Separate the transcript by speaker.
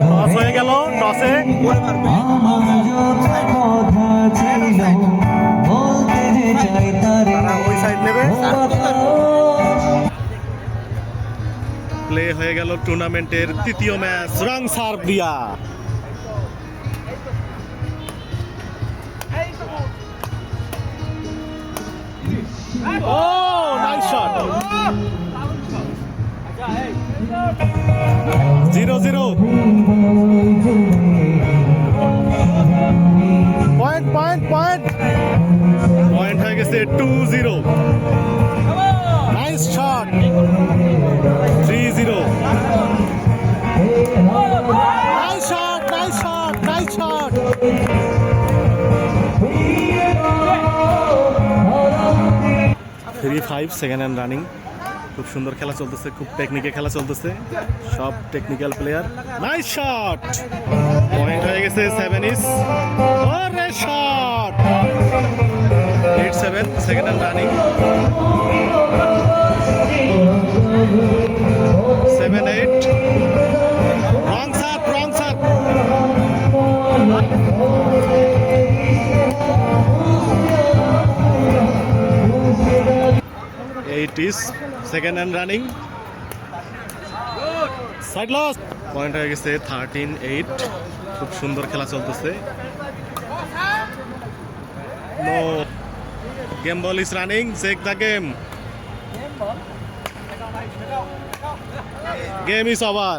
Speaker 1: Toss হয়ে গেল, টসে ওই সাইড নেবে। প্লে হয়ে গেল টুর্নামেন্টের তৃতীয় ম্যাচ, রং সার্ভ দিয়া। ও নাইস শট। 0-0 পয়েন্ট হয়ে গেছে 2-0। Nice shot. 3-0। Nice shot, nice shot, nice shot. 3-5 second hand running. খুব সুন্দর খেলা চলতেছে, খুব টেকনিকে খেলা চলতেছে, সব technical player. Nice shot. Point হয়ে গেছে 7 ইস। ওরে shot. 8-7 second hand running. 7-8। Wrong serve, wrong serve. 8 is second and running. Side loss. Point হয়ে গেছে 13-8। খুব সুন্দর খেলা চলতেছে। No. Game ball is running. Check the game. Game is over.